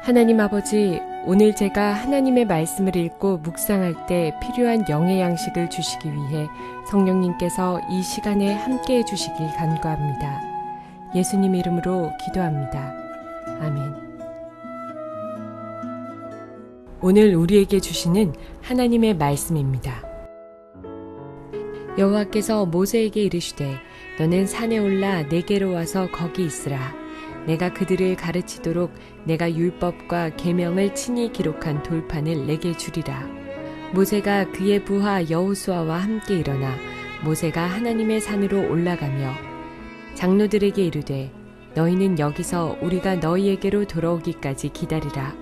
하나님 아버지, 오늘 제가 하나님의 말씀을 읽고 묵상할 때 필요한 영의 양식을 주시기 위해 성령님께서 이 시간에 함께해 주시길 간구합니다. 예수님 이름으로 기도합니다. 아멘. 오늘 우리에게 주시는 하나님의 말씀입니다. 여호와께서 모세에게 이르시되 너는 산에 올라 내게로 와서 거기 있으라. 내가 그들을 가르치도록 내가 율법과 계명을 친히 기록한 돌판을 내게 주리라. 모세가 그의 부하 여호수아와 함께 일어나 모세가 하나님의 산으로 올라가며 장로들에게 이르되 너희는 여기서 우리가 너희에게로 돌아오기까지 기다리라.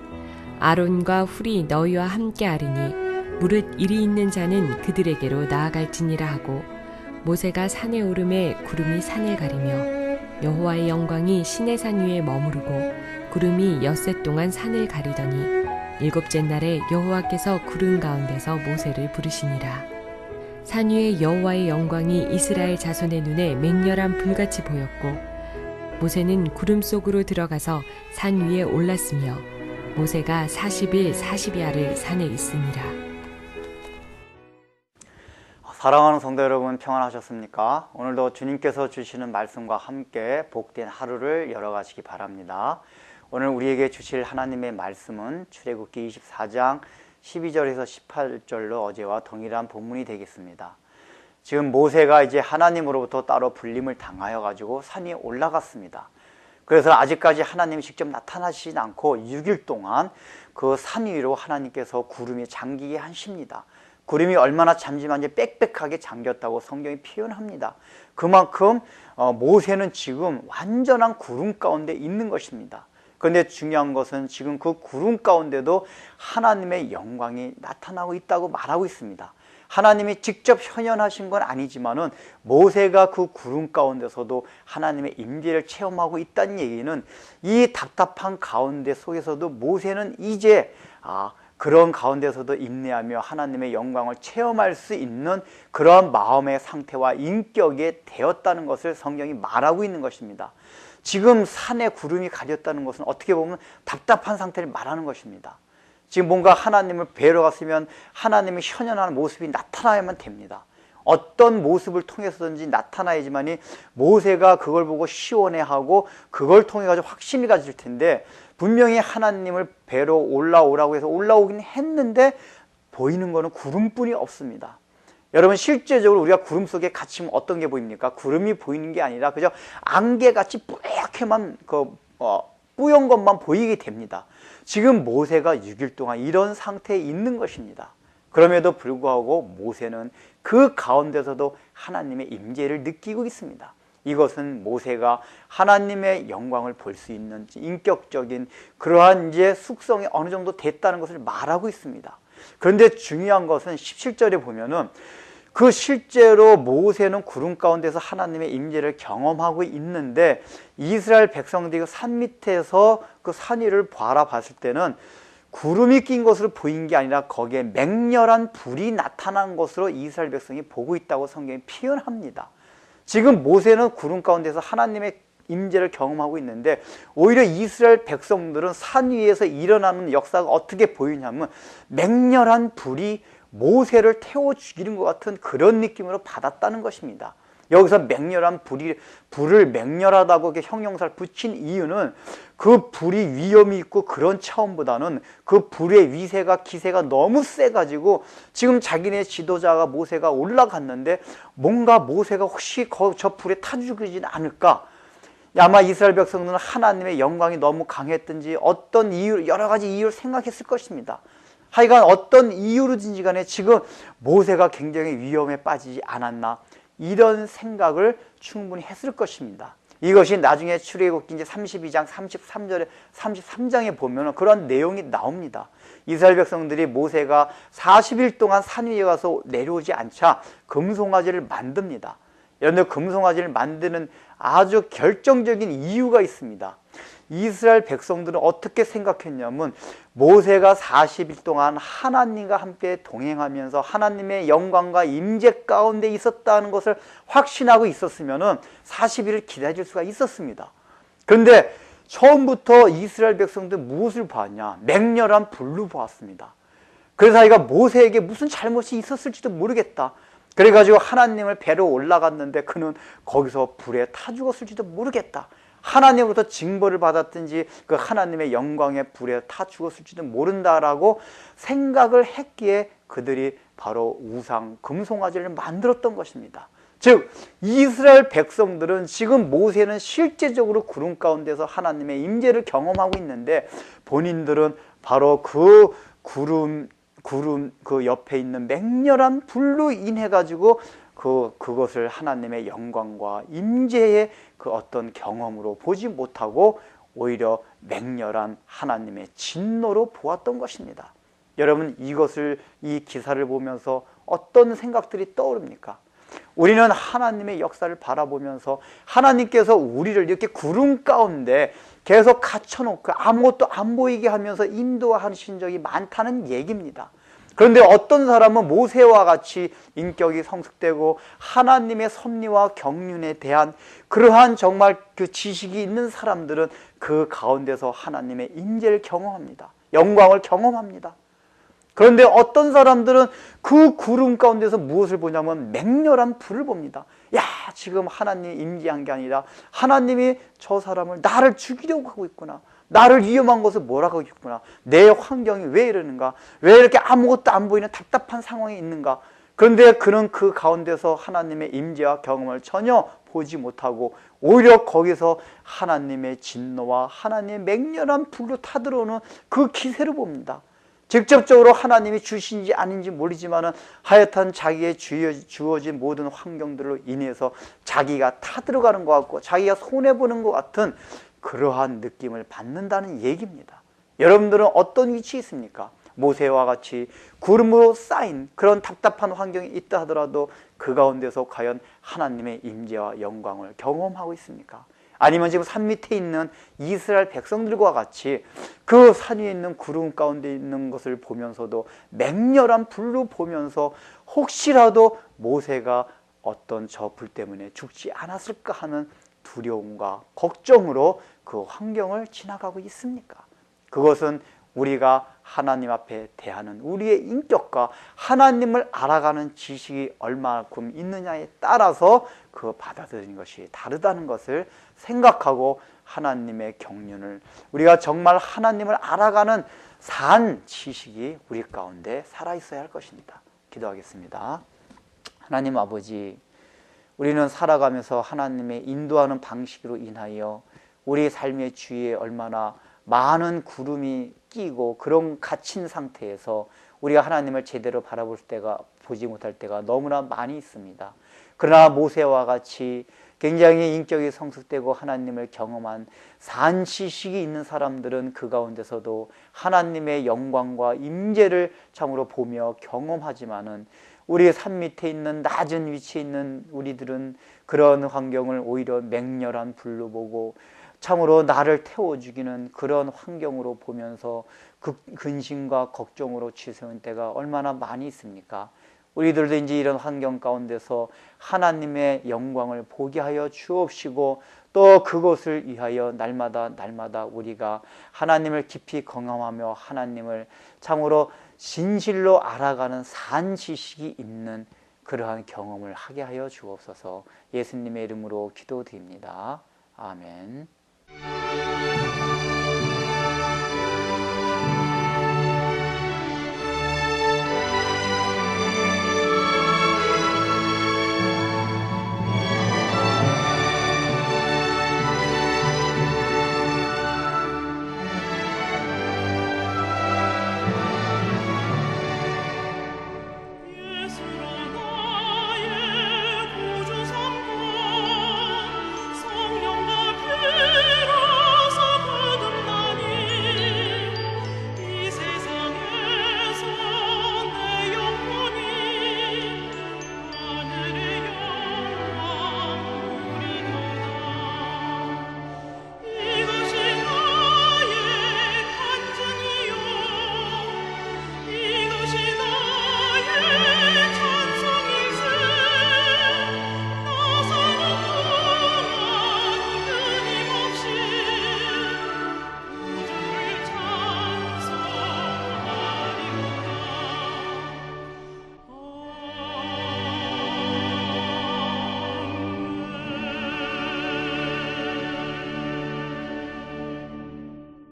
아론과 훌이 너희와 함께 하리니 무릇 일이 있는 자는 그들에게로 나아갈지니라 하고 모세가 산에 오르매 구름이 산을 가리며 여호와의 영광이 시내산 위에 머무르고 구름이 엿새 동안 산을 가리더니 일곱째 날에 여호와께서 구름 가운데서 모세를 부르시니라. 산 위에 여호와의 영광이 이스라엘 자손의 눈에 맹렬한 불같이 보였고 모세는 구름 속으로 들어가서 산 위에 올랐으며 모세가 40일 40야를 산에 있으니라. 사랑하는 성도 여러분, 평안하셨습니까? 오늘도 주님께서 주시는 말씀과 함께 복된 하루를 열어가시기 바랍니다. 오늘 우리에게 주실 하나님의 말씀은 출애굽기 24장 12절에서 18절로 어제와 동일한 본문이 되겠습니다. 지금 모세가 이제 하나님으로부터 따로 불림을 당하여 가지고 산에 올라갔습니다. 그래서 아직까지 하나님이 직접 나타나시진 않고 6일 동안 그 산 위로 하나님께서 구름이 잠기게 하십니다. 구름이 얼마나 잠잠한지 빽빽하게 잠겼다고 성경이 표현합니다. 그만큼 모세는 지금 완전한 구름 가운데 있는 것입니다. 그런데 중요한 것은 지금 그 구름 가운데도 하나님의 영광이 나타나고 있다고 말하고 있습니다. 하나님이 직접 현현하신 건 아니지만은 모세가 그 구름 가운데서도 하나님의 임재를 체험하고 있다는 얘기는 이 답답한 가운데 속에서도 모세는 이제 그런 가운데서도 인내하며 하나님의 영광을 체험할 수 있는 그러한 마음의 상태와 인격이 되었다는 것을 성경이 말하고 있는 것입니다. 지금 산에 구름이 가렸다는 것은 어떻게 보면 답답한 상태를 말하는 것입니다. 지금 뭔가 하나님을 뵈러 갔으면 하나님의 현현하는 모습이 나타나야만 됩니다. 어떤 모습을 통해서든지 나타나야지만이 모세가 그걸 보고 시원해하고 그걸 통해 가지고 확신을 가질 텐데 분명히 하나님을 뵈러 올라오라고 해서 올라오긴 했는데 보이는 거는 구름뿐이 없습니다. 여러분, 실제적으로 우리가 구름 속에 갇히면 어떤 게 보입니까? 구름이 보이는 게 아니라 그저 안개같이 뿌옇게만 뿌연 것만 보이게 됩니다. 지금 모세가 6일 동안 이런 상태에 있는 것입니다. 그럼에도 불구하고 모세는 그 가운데서도 하나님의 임재를 느끼고 있습니다. 이것은 모세가 하나님의 영광을 볼 수 있는 인격적인 그러한 이제 숙성이 어느 정도 됐다는 것을 말하고 있습니다. 그런데 중요한 것은 17절에 보면은 그 실제로 모세는 구름 가운데서 하나님의 임재를 경험하고 있는데 이스라엘 백성들이 산 밑에서 그 산 위를 바라봤을 때는 구름이 낀 것으로 보인 게 아니라 거기에 맹렬한 불이 나타난 것으로 이스라엘 백성이 보고 있다고 성경이 표현합니다. 지금 모세는 구름 가운데서 하나님의 임재를 경험하고 있는데 오히려 이스라엘 백성들은 산 위에서 일어나는 역사가 어떻게 보이냐면 맹렬한 불이 모세를 태워 죽이는 것 같은 그런 느낌으로 받았다는 것입니다. 여기서 맹렬한 불을 맹렬하다고 이렇게 형용사를 붙인 이유는 그 불이 위험이 있고 그런 차원보다는 그 불의 위세가 기세가 너무 세가지고 지금 자기네 지도자가 모세가 올라갔는데 뭔가 모세가 혹시 저 불에 타 죽이진 않을까? 아마 이스라엘 백성들은 하나님의 영광이 너무 강했든지 어떤 이유, 여러 가지 이유를 생각했을 것입니다. 하여간 어떤 이유로든지 간에 지금 모세가 굉장히 위험에 빠지지 않았나 이런 생각을 충분히 했을 것입니다. 이것이 나중에 출애굽기 이제 32장 33절에 33장에 보면 그런 내용이 나옵니다. 이스라엘 백성들이 모세가 40일 동안 산 위에 가서 내려오지 않자 금송아지를 만듭니다. 그런데 금송아지를 만드는 아주 결정적인 이유가 있습니다. 이스라엘 백성들은 어떻게 생각했냐면 모세가 40일 동안 하나님과 함께 동행하면서 하나님의 영광과 임재 가운데 있었다는 것을 확신하고 있었으면 40일을 기다릴 수가 있었습니다. 그런데 처음부터 이스라엘 백성들 무엇을 보았냐? 맹렬한 불로 보았습니다. 그래서 자기가 모세에게 무슨 잘못이 있었을지도 모르겠다. 그래가지고 하나님을 뵈러 올라갔는데 그는 거기서 불에 타 죽었을지도 모르겠다. 하나님으로부터 징벌을 받았든지 그 하나님의 영광의 불에 타 죽었을지도 모른다라고 생각을 했기에 그들이 바로 우상 금송아지를 만들었던 것입니다. 즉 이스라엘 백성들은 지금 모세는 실제적으로 구름 가운데서 하나님의 임재를 경험하고 있는데 본인들은 바로 그 구름 그 옆에 있는 맹렬한 불로 인해 가지고 그것을 하나님의 영광과 임재의 그 어떤 경험으로 보지 못하고 오히려 맹렬한 하나님의 진노로 보았던 것입니다. 여러분 이 기사를 보면서 어떤 생각들이 떠오릅니까? 우리는 하나님의 역사를 바라보면서 하나님께서 우리를 이렇게 구름 가운데 계속 갇혀놓고 아무것도 안 보이게 하면서 인도하신 적이 많다는 얘기입니다. 그런데 어떤 사람은 모세와 같이 인격이 성숙되고 하나님의 섭리와 경륜에 대한 그러한 정말 그 지식이 있는 사람들은 그 가운데서 하나님의 임재를 경험합니다. 영광을 경험합니다. 그런데 어떤 사람들은 그 구름 가운데서 무엇을 보냐면 맹렬한 불을 봅니다. 야, 지금 하나님이 임재한 게 아니라 하나님이 저 사람을 나를 죽이려고 하고 있구나. 나를 위험한 것을 뭐라고 하고 있구나. 내 환경이 왜 이러는가? 왜 이렇게 아무것도 안 보이는 답답한 상황이 있는가? 그런데 그는 그 가운데서 하나님의 임재와 경험을 전혀 보지 못하고 오히려 거기서 하나님의 진노와 하나님의 맹렬한 불로 타들어오는 그 기세를 봅니다. 직접적으로 하나님이 주신지 아닌지 모르지만은 하여튼 자기의 주어진 모든 환경들로 인해서 자기가 타들어가는 것 같고 자기가 손해보는 것 같은 그러한 느낌을 받는다는 얘기입니다. 여러분들은 어떤 위치에 있습니까? 모세와 같이 구름으로 쌓인 그런 답답한 환경이 있다 하더라도 그 가운데서 과연 하나님의 임재와 영광을 경험하고 있습니까? 아니면 지금 산 밑에 있는 이스라엘 백성들과 같이 그 산 위에 있는 구름 가운데 있는 것을 보면서도 맹렬한 불로 보면서 혹시라도 모세가 어떤 저 불 때문에 죽지 않았을까 하는 두려움과 걱정으로 그 환경을 지나가고 있습니까? 그것은 우리가 하나님 앞에 대하는 우리의 인격과 하나님을 알아가는 지식이 얼마만큼 있느냐에 따라서 그 받아들이는 것이 다르다는 것을 생각하고 하나님의 경륜을 우리가 정말 하나님을 알아가는 산 지식이 우리 가운데 살아있어야 할 것입니다. 기도하겠습니다. 하나님 아버지, 우리는 살아가면서 하나님의 인도하는 방식으로 인하여 우리 삶의 주위에 얼마나 많은 구름이 끼고 그런 갇힌 상태에서 우리가 하나님을 제대로 바라볼 때가 보지 못할 때가 너무나 많이 있습니다. 그러나 모세와 같이 굉장히 인격이 성숙되고 하나님을 경험한 산 지식이 있는 사람들은 그 가운데서도 하나님의 영광과 임재를 참으로 보며 경험하지만은 우리 산 밑에 있는 낮은 위치에 있는 우리들은 그런 환경을 오히려 맹렬한 불로 보고 참으로 나를 태워 죽이는 그런 환경으로 보면서 근심과 걱정으로 치솟은 때가 얼마나 많이 있습니까? 우리들도 이제 이런 환경 가운데서 하나님의 영광을 보게 하여 주옵시고 또 그것을 위하여 날마다 우리가 하나님을 깊이 경험하며 하나님을 참으로 진실로 알아가는 산 지식이 있는 그러한 경험을 하게 하여 주옵소서. 예수님의 이름으로 기도드립니다. 아멘.